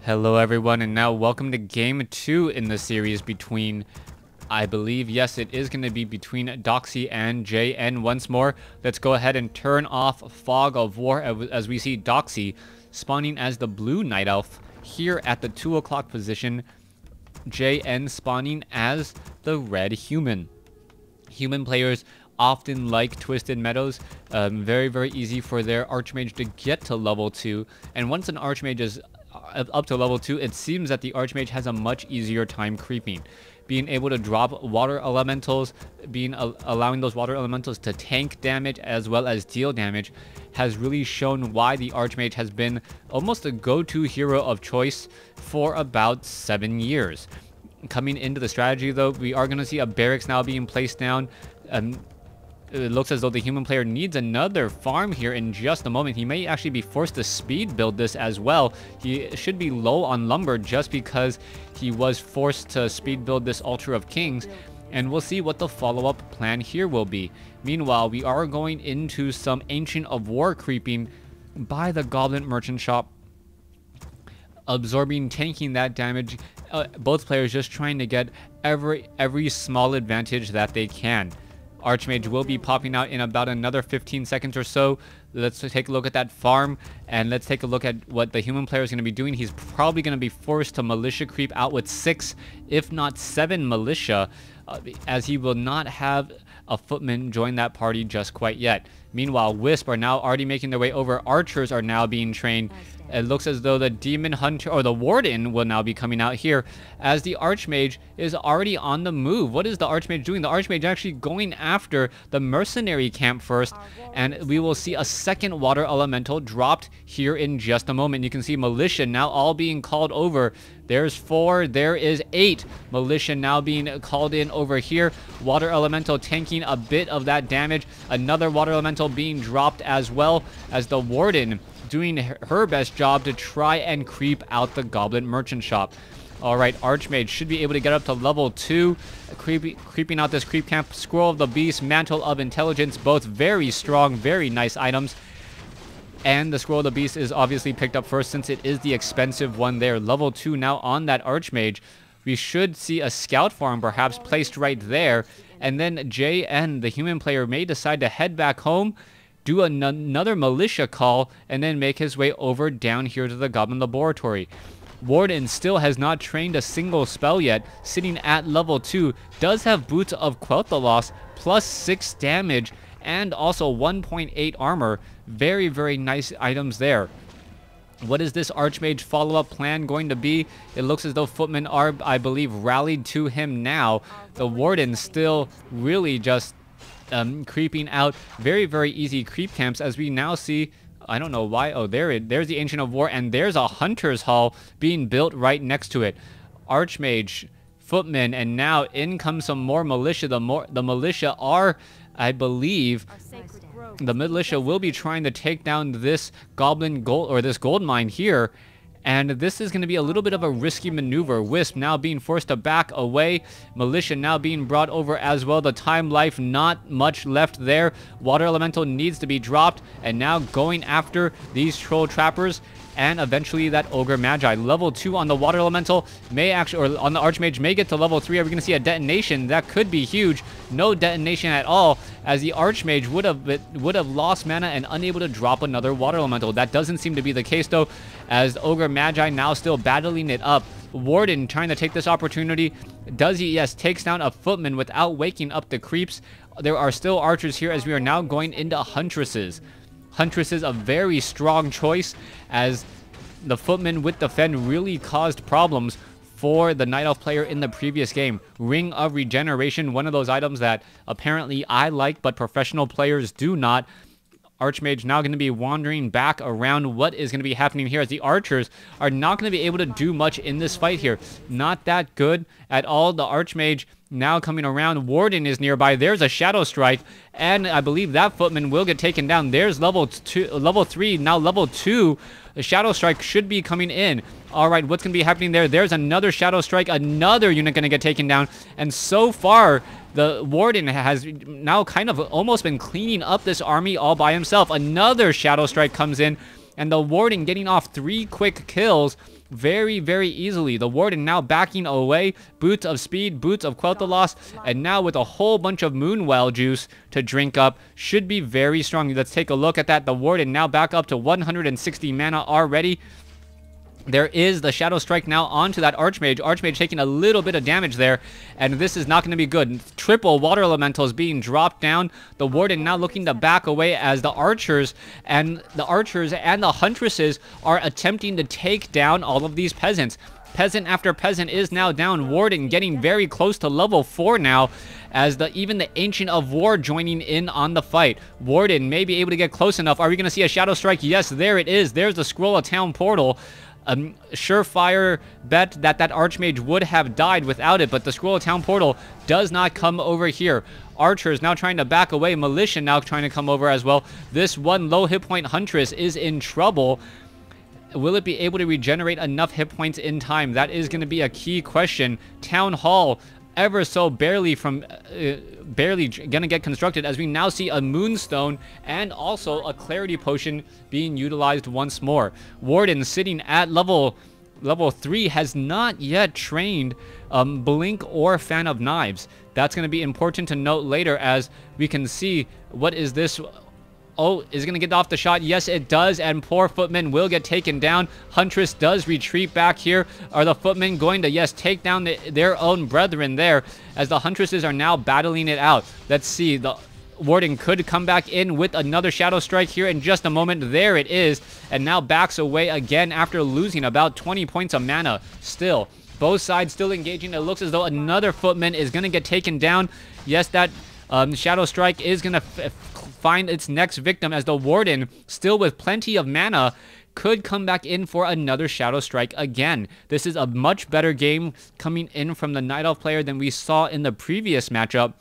Hello everyone, and now welcome to game 2 in the series between, I believe, yes, it is going to be between Daxi and JN once more. Let's go ahead and turn off Fog of War as we see Daxi spawning as the blue night elf here at the 2 o'clock position. JN spawning as the red human. Human players often like Twisted Meadows. Very easy for their Archmage to get to level 2, and once an Archmage is up to level 2, it seems that the Archmage has a much easier time creeping. Being able to drop water elementals, allowing those water elementals to tank damage as well as deal damage has really shown why the Archmage has been almost a go-to hero of choice for about 7 years. Coming into the strategy though, we are going to see a barracks now being placed down. It looks as though the human player needs another farm here in just a moment. He may actually be forced to speed build this as well. He should be low on lumber just because he was forced to speed build this Altar of Kings. And we'll see what the follow-up plan here will be. Meanwhile, we are going into some Ancient of War creeping by the Goblin Merchant Shop. Absorbing, tanking that damage. Both players just trying to get every small advantage that they can. Archmage will be popping out in about another 15 seconds or so. Let's take a look at that farm, and let's take a look at what the human player is going to be doing. He's probably going to be forced to militia creep out with 6, if not 7 militia, as he will not have a footman join that party just quite yet. Meanwhile, Wisp are now already making their way over. Archers are now being trained. It looks as though the Demon Hunter or the Warden will now be coming out here as the Archmage is already on the move. What is the Archmage doing? The Archmage actually going after the Mercenary camp first, and we will see a second Water Elemental dropped here in just a moment. You can see Militia now all being called over. There's 4, there is 8 Militia now being called in over here. Water Elemental tanking a bit of that damage. Another Water Elemental being dropped as well as the Warden doing her best job to try and creep out the Goblin Merchant Shop. Alright, Archmage should be able to get up to level 2. Creeping out this creep camp. Scroll of the Beast, Mantle of Intelligence, both very strong, very nice items. And the Scroll of the Beast is obviously picked up first since it is the expensive one there. Level 2 now on that Archmage. We should see a scout farm perhaps placed right there. And then JN, the human player, may decide to head back home, do another militia call, and then make his way over down here to the Goblin Laboratory. Warden still has not trained a single spell yet, sitting at level 2, does have Boots of Quel'Thalas, plus 6 damage, and also 1.8 armor. Very nice items there. What is this Archmage follow-up plan going to be? It looks as though footmen are, I believe, rallied to him now. The Warden still really just creeping out. Very easy creep camps as we now see. I don't know why. Oh, there's the Ancient of War, and there's a Hunter's Hall being built right next to it. Archmage, footmen, and now in comes some more militia. The militia are, I believe, the militia will be trying to take down this goblin gold, or this gold mine here. And this is going to be a little bit of a risky maneuver. Wisp now being forced to back away. Militia now being brought over as well. The time life, not much left there. Water Elemental needs to be dropped. And now going after these Troll Trappers. And eventually that Ogre Magi. Level 2 on the Water Elemental may actually, or on the Archmage, may get to level 3. Are we going to see a detonation? That could be huge. No detonation at all, as the Archmage would have lost mana and unable to drop another Water Elemental. That doesn't seem to be the case though, as Ogre Magi now still battling it up. Warden trying to take this opportunity. Does he? Yes, takes down a footman without waking up the creeps. There are still archers here as we are now going into Huntresses. Huntresses, a very strong choice, as the footman with defend really caused problems for the Night Elf player in the previous game. Ring of Regeneration, one of those items that apparently I like, but professional players do not. Archmage now going to be wandering back around. What is going to be happening here as the archers are not going to be able to do much in this fight here. Not that good at all. The Archmage now coming around. Warden is nearby. There's a Shadow Strike, and I believe that footman will get taken down. There's level 3, now level 2. The Shadow Strike should be coming in. All right, what's going to be happening there? There's another Shadow Strike, another unit going to get taken down, and so far the Warden has now kind of almost been cleaning up this army all by himself. Another Shadow Strike comes in, and the Warden getting off 3 quick kills. very, very easily. The Warden now backing away. Boots of Speed, Boots of Quel'Thalas, and now with a whole bunch of Moonwell juice to drink up. Should be very strong. Let's take a look at that. The Warden now back up to 160 mana already. There is the Shadow Strike now onto that Archmage. Archmage taking a little bit of damage there, and this is not going to be good. Triple Water Elementals being dropped down. The Warden now looking to back away as the Archers and the Huntresses are attempting to take down all of these Peasants. Peasant after Peasant is now down. Warden getting very close to level 4 now, as even the Ancient of War joining in on the fight. Warden may be able to get close enough. Are we going to see a Shadow Strike? Yes, there it is. There's the Scroll of Town Portal. Surefire bet that Archmage would have died without it, but the Scroll of Town Portal does not come over here. Archers now trying to back away. Militia now trying to come over as well. This one low hit point Huntress is in trouble. Will it be able to regenerate enough hit points in time? That is going to be a key question. Town Hall ever so barely gonna get constructed, as we now see a Moonstone and also a Clarity Potion being utilized once more. Warden sitting at level 3 has not yet trained Blink or Fan of Knives. That's going to be important to note later, as we can see. What is this? Oh, is it going to get off the shot? Yes, it does, and poor Footman will get taken down. Huntress does retreat back here. Are the Footmen going to, yes, take down their own brethren there, as the Huntresses are now battling it out? Let's see. The Warden could come back in with another Shadow Strike here in just a moment. There it is, and now backs away again after losing about 20 points of mana. Still, both sides still engaging. It looks as though another Footman is going to get taken down. Yes, that Shadow Strike is going to find its next victim, as the Warden, still with plenty of mana, could come back in for another Shadow Strike again. This is a much better game coming in from the Night Elf player than we saw in the previous matchup,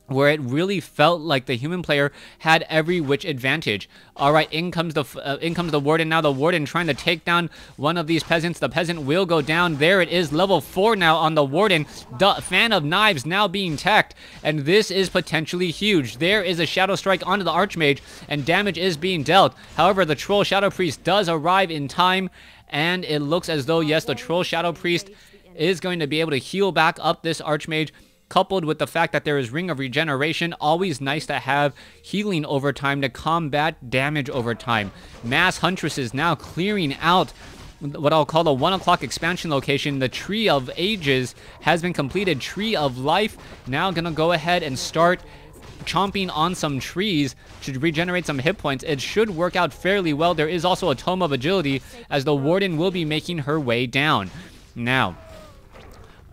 where it really felt like the human player had every which advantage. All right, in comes the Warden now. The Warden trying to take down one of these Peasants. The Peasant will go down. There it is, level 4 now on the Warden. The Fan of Knives now being teched, and this is potentially huge. There is a Shadow Strike onto the Archmage, and damage is being dealt. However, the Troll Shadow Priest does arrive in time, and it looks as though, yes, the Troll Shadow Priest is going to be able to heal back up this Archmage, coupled with the fact that there is Ring of Regeneration. Always nice to have healing over time to combat damage over time. Mass Huntresses now clearing out what I'll call the 1 o'clock expansion location. The Tree of Ages has been completed. Tree of Life now gonna go ahead and start chomping on some trees to regenerate some hit points. It should work out fairly well. There is also a Tome of Agility, as the Warden will be making her way down. Now,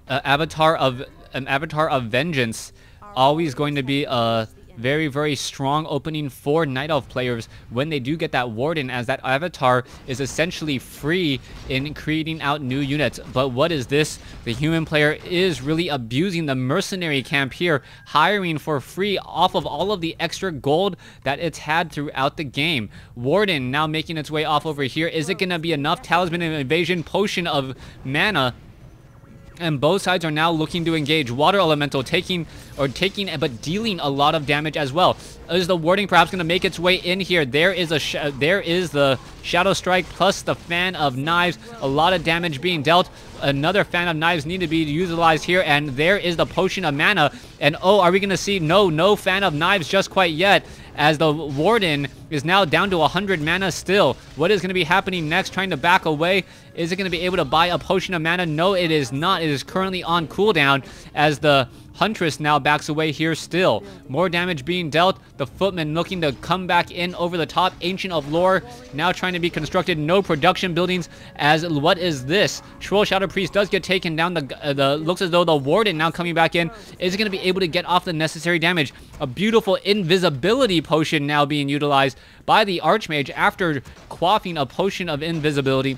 Avatar of Vengeance, always going to be a very, very strong opening for Night Elf players when they do get that Warden, as that Avatar is essentially free in creating out new units. But what is this? The human player is really abusing the mercenary camp here, hiring for free off of all of the extra gold that it's had throughout the game. Warden now making its way off over here. Is it going to be enough? Talisman of Invasion, Potion of Mana, and both sides are now looking to engage. Water Elemental taking but dealing a lot of damage as well. Is the Warding perhaps going to make its way in here? There is the Shadow Strike plus the Fan of Knives. A lot of damage being dealt. Another Fan of Knives need to be utilized here, and there is the Potion of Mana. And oh, are we going to see? No Fan of Knives just quite yet, as the Warden is now down to 100 mana still. What is going to be happening next? Trying to back away. Is it going to be able to buy a Potion of Mana? No, it is not. It is currently on cooldown, as the Huntress now backs away here still. More damage being dealt. The Footman looking to come back in over the top. Ancient of Lore now trying to be constructed. No production buildings, as what is this? Troll Shadow Priest does get taken down. Looks as though the Warden now coming back in is going to be able to get off the necessary damage. A beautiful invisibility potion now being utilized by the Archmage after quaffing a potion of invisibility.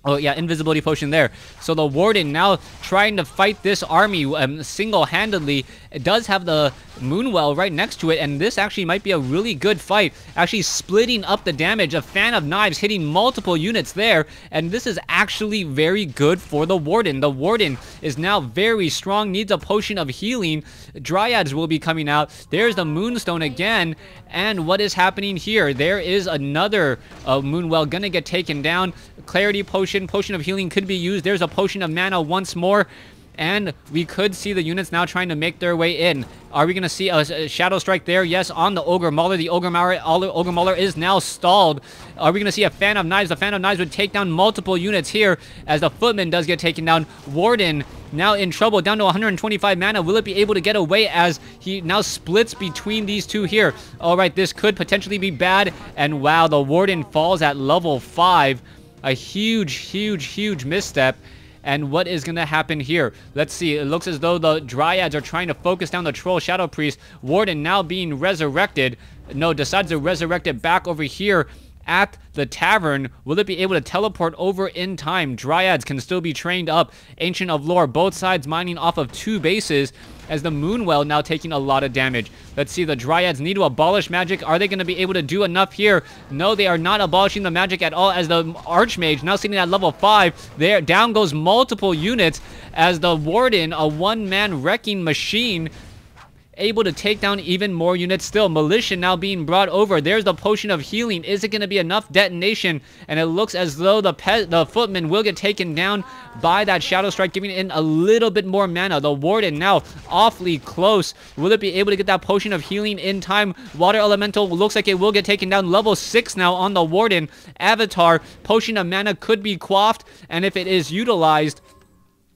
Oh yeah, invisibility potion there. So the Warden now trying to fight this army single-handedly. It does have the Moonwell right next to it, and this actually might be a really good fight. Actually splitting up the damage. A Fan of Knives hitting multiple units there, and this is actually very good for the Warden. The Warden is now very strong, needs a potion of healing. Dryads will be coming out. There's the Moonstone again, and what is happening here? There is another Moonwell gonna get taken down. Clarity Potion potion. Potion of healing could be used. There's a potion of mana once more. And we could see the units now trying to make their way in. Are we going to see a Shadow Strike there? Yes, on the Ogre Mauler. The Ogre Mauler is now stalled. Are we going to see a Fan of Knives? The Fan of Knives would take down multiple units here as the Footman does get taken down. Warden now in trouble, down to 125 mana. Will it be able to get away as he now splits between these two here? All right, this could potentially be bad. And wow, the Warden falls at level 5. A huge misstep. And what is going to happen here? Let's see. It looks as though the Dryads are trying to focus down the Troll Shadow Priest. Warden now being resurrected. No, decides to resurrect it back over here at the tavern. Will it be able to teleport over in time? Dryads can still be trained up. Ancient of Lore, both sides mining off of 2 bases as the Moonwell now taking a lot of damage. Let's see, the Dryads need to abolish magic. Are they going to be able to do enough here? No, they are not abolishing the magic at all as the Archmage now sitting at level 5. There, down goes multiple units as the Warden, a one-man wrecking machine, able to take down even more units still. Militia now being brought over. There's the potion of healing. Is it going to be enough detonation? And it looks as though the Footman will get taken down by that Shadow Strike, giving in a little bit more mana. The Warden now awfully close. Will it be able to get that potion of healing in time? Water Elemental looks like it will get taken down. Level 6 now on the Warden. Avatar, potion of mana could be quaffed, and if it is utilized,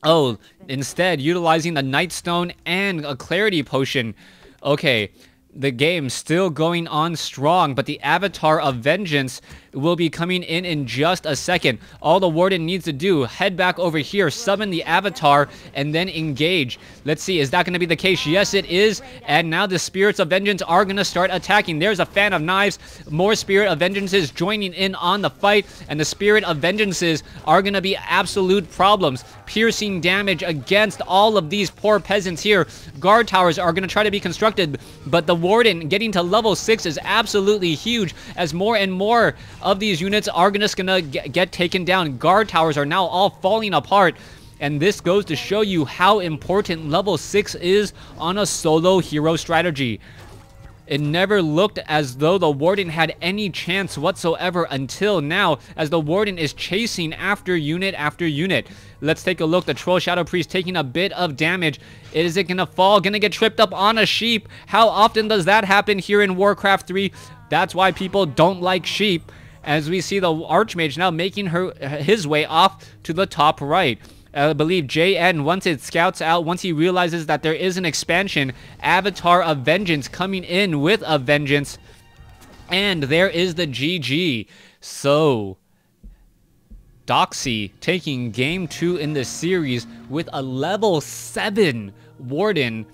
oh, instead, utilizing the Nightstone and a Clarity Potion. Okay, the game still going on strong, but the Avatar of Vengeance will be coming in just a second. All the Warden needs to do, head back over here, summon the Avatar, and then engage. Let's see, is that going to be the case? Yes, it is. And now the Spirits of Vengeance are going to start attacking. There's a Fan of Knives. More Spirit of Vengeances joining in on the fight, and the Spirit of Vengeances are going to be absolute problems. Piercing damage against all of these poor peasants here. Guard towers are going to try to be constructed, but the Warden getting to level 6 is absolutely huge as more and more of these units are just gonna get taken down. Guard towers are now all falling apart, and this goes to show you how important level 6 is on a solo hero strategy. It never looked as though the Warden had any chance whatsoever until now, as the Warden is chasing after unit after unit. Let's take a look. The Troll Shadow Priest taking a bit of damage. Is it gonna fall? Gonna get tripped up on a sheep? How often does that happen here in WarCraft 3? That's why people don't like sheep. As we see the Archmage now making his way off to the top right. I believe JN, once it scouts out, once he realizes that there is an expansion, Avatar of Vengeance coming in with a vengeance. And there is the GG. So, Daxi taking game 2 in the series with a level 7 Warden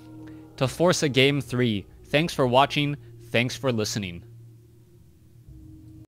to force a game 3. Thanks for watching. Thanks for listening.